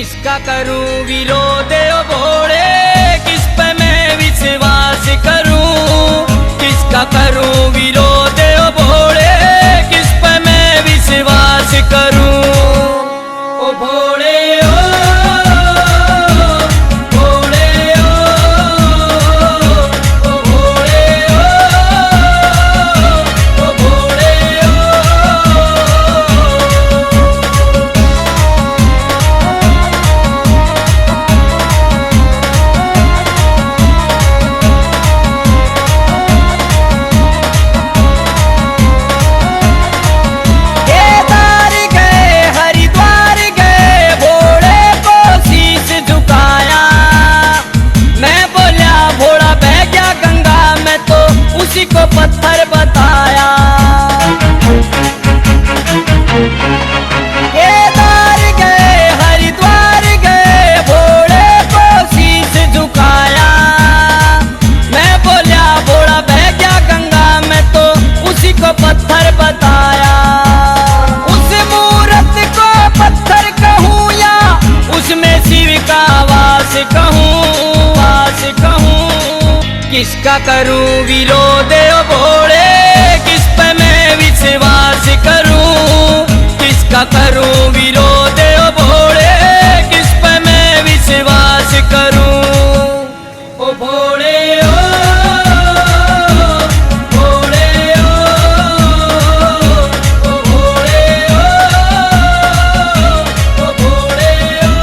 किसका करूं विरोध ओ भोले, किस पे मैं विश्वास करूं। किसका करूं विरोध ओ भोले, किस पे मैं विश्वास करूं। ओ भोले ओ को पत्थर बताया। केदार गए हरिद्वार गए भोले को शीश झुकाया। मैं बोला भोला बह गया गंगा में तो उसी को पत्थर बताया। उस मूरत को पत्थर कहूँ या उसमें शिव का वास कहूँ, वास कहूँ। किसका करूं विरोध ओ भोले, किस पे मैं विश्वास करूं। किसका करूं विरोध ओ भोले, किस पे मैं विश्वास करूं। ओ भोले ओ भोले ओ भोले ओ भोले ओ।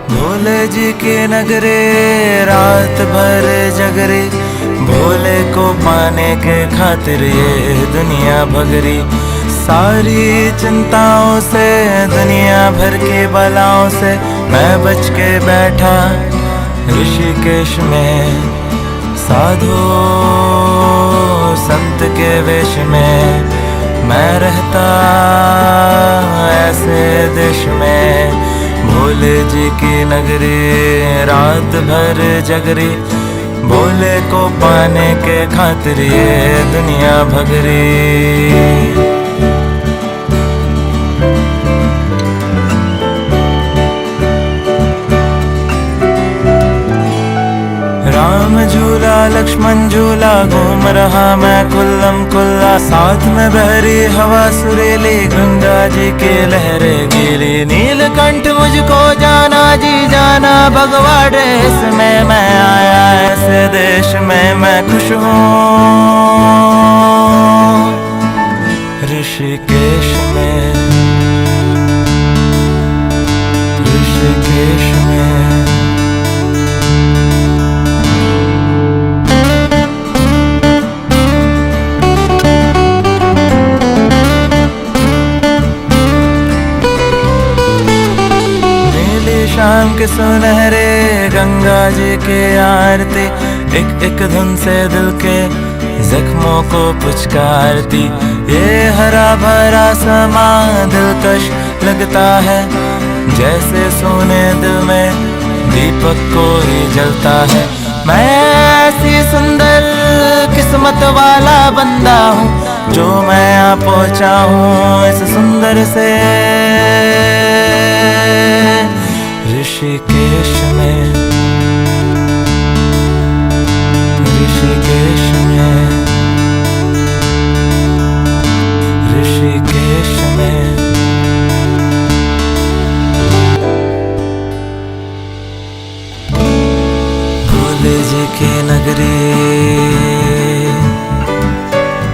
भोले जी के नगरे रात भर जगरे, भोले को पाने के खातिर ये दुनिया भगरी। सारी चिंताओं से दुनिया भर की बलाओं से मैं बच के बैठा ऋषिकेश में। साधु संत के वेश में मैं रहता ऐसे देश में। भोले जी की नगरी रात भर जगरी, भोले को पाने के खातिर ये दुनिया भगरी। राम झूला लक्ष्मण झूला घूम रहा मैं कुल्लम कुल्ला। साथ में बहरी हवा सुरीली, गंगा जी की लहरें गीली। नीलकंठ मुझको जाना जी जाना, भगवा ड्रेस में मैं आया ऐसे देश में मैं खुश हूँ ऋषिकेश में। ऋषिकेश में शाम के सुनहरे गंगा जी के आरती, एक एक धुन से दिल के जख्मों को पुचकारती। ये हरा भरा समा दिलकश लगता है, जैसे सोने दिल में दीपक कोई जलता है। मैं ऐसी सुंदर किस्मत वाला बंदा हूँ जो मैं आ पहुँचा हूँ इस सुंदर से ऋषिकेश में। ऋषिकेश में ऋषिकेश में। भोले जी की नगरी,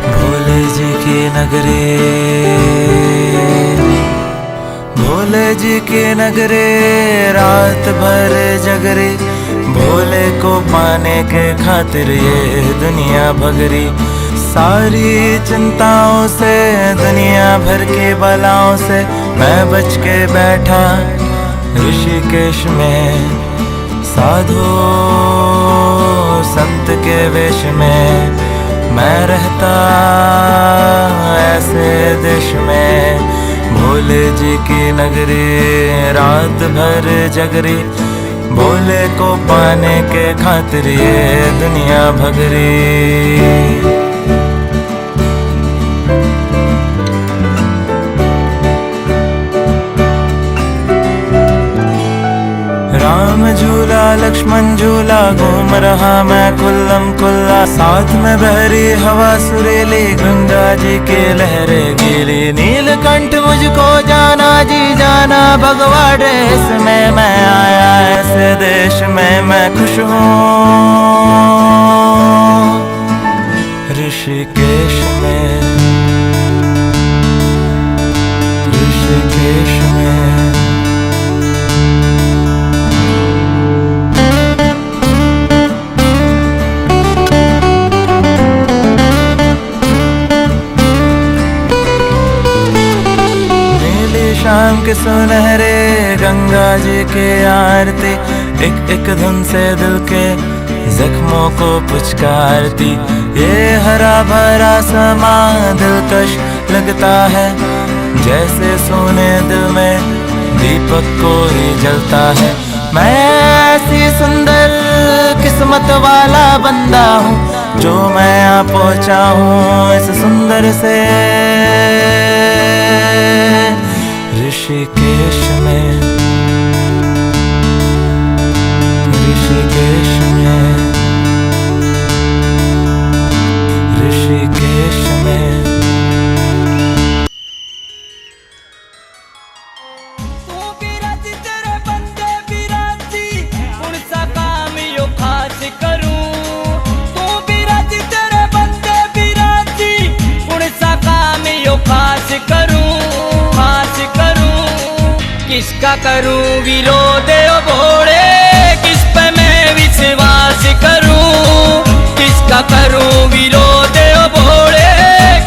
भोले जी की नगरी। भोले जी के नगरे रात भर जगरे, भोले को पाने के खातिर ये दुनिया भगरी। सारी चिंताओं से दुनिया भर की बलाओं से मैं बच के बैठा ऋषिकेश में। साधु संत के वेश में मैं रहता ऐसे देश में, भोले जी की नगरी, रात भर जगरी, भोले को पाने के खातिर ये दुनिया भगरी। राम झूला लक्ष्मण झूला, घूम रहा मैं खुल्लम खुल्ला, साथ में बहरी हवा सुरीली, गंगा जी की लहरें गीली। नीलकंठ मुझको जाना जी जाना, भगवा ड्रेस में मैं आया ऐसे देश में मैं खुश हूँ। ऋषिकेश में, ऋषिकेश में। शाम के सुनहरे गंगा जी के आरती, एक एक धुन से दिल के जख्मों को पुचकारती। ये हरा भरा समा दिलकश लगता है, जैसे सोने दिल में दीपक कोई जलता है। मैं ऐसी सुंदर किस्मत वाला बंदा हूँ, जो मैं आ पहुँचा हूँ इस सुंदर से ऋषिकेश में, ऋषिकेश में, ऋषिकेश में। तू बिराजी तेरे बंदे बिराजी, कौन सा काम यो खास करूं। तू बिराजी तेरे बंदे बिराजी, कौन सा काम यो खास करूं, खास करूं। किसका करूं विरोध ओ भोले, किस पे मैं विश्वास करूं। किसका करूं विरोध ओ भोले,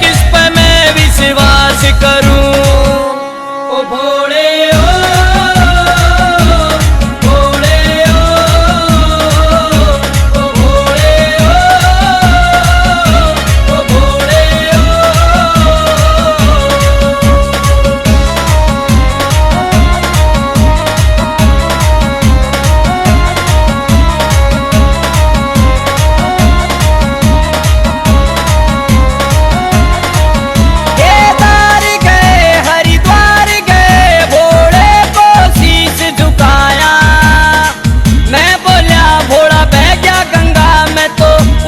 किस पे मैं विश्वास करूं। ओ भोले ओ भोले ओ भोले ओ भोले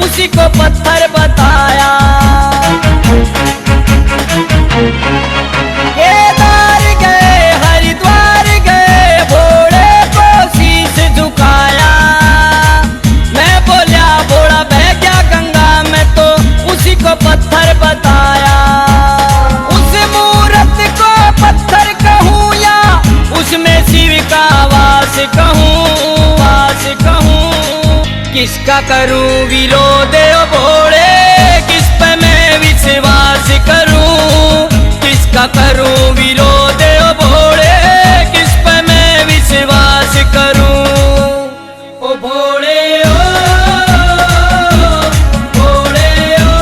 उसी को पत्थर बताया। केदार गए हरिद्वार गए, भोले को शीश झुकाया। मैं बोला भोला बह गया गंगा में, तो उसी को पत्थर बताया। उस मूरत को पत्थर कहूँ या उसमें शिव का वास कहूँ, वास कहूँ। किसका करूं विरोध ओ भोले, किस पे मैं विश्वास करूं। किसका करूं विरोध ओ भोले, किस पे मैं विश्वास करूं। ओ भोले ओ भोले ओ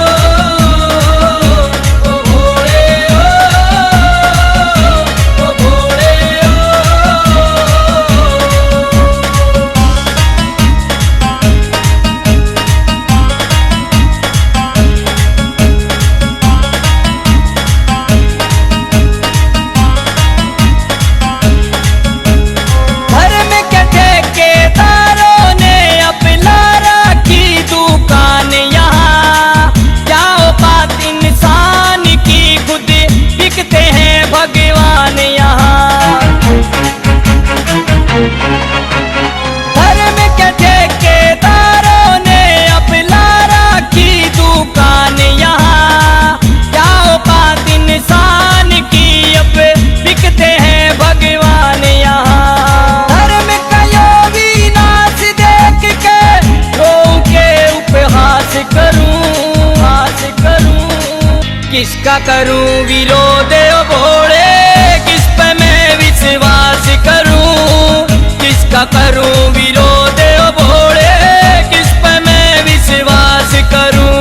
भोले ओ भोले भगवान यहाँ। धर्म के ठेकेदारों ने अपना रखी दुकान यहाँ। क्या औकात इंसान की, अब बिकते हैं भगवान यहाँ। धर्म का यो विनाश देख के रोऊं के उपहास करूं, हास करूं। किसका करूं विरोध ओ भोले, किस पे मैं विश्वास करूं। किसका करूं विरोध ओ भोले, किस पे मैं विश्वास करूं।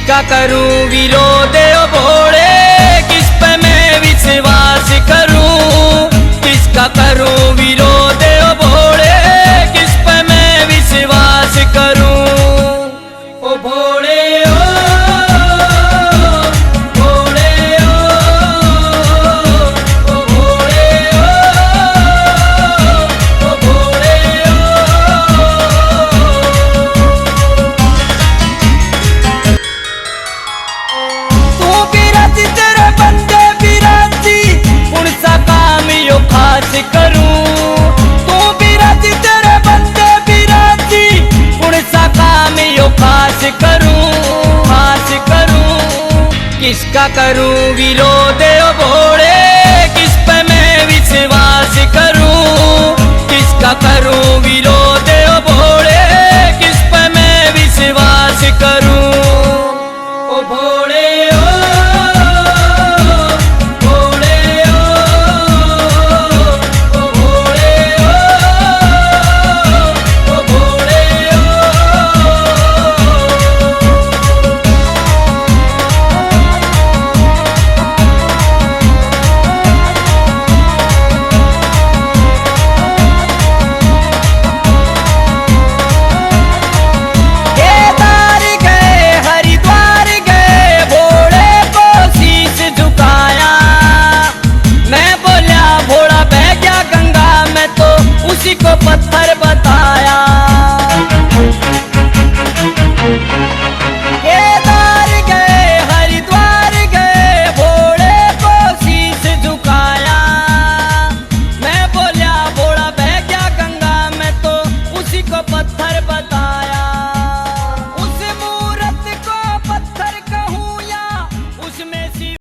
किसका करूं विरोध ओ भोले, किस पे मैं विश्वास करूं, किसका करूं विरोध ओ भोले, किस पे मैं विश्वास करूं। ओ भोले ओ भोले ओ भोले ओ भोले तू बिराजी तेरे बंदे बिराजी, कौन सा काम यो खास करूं, तू बिराजी तेरे बंदे बिराजी, कौन सा काम यो खास करूं, खास करूं। किसका करूं विरोध ओ भोले, किस पे मैं विश्वास करूं, किसका करूं विरोध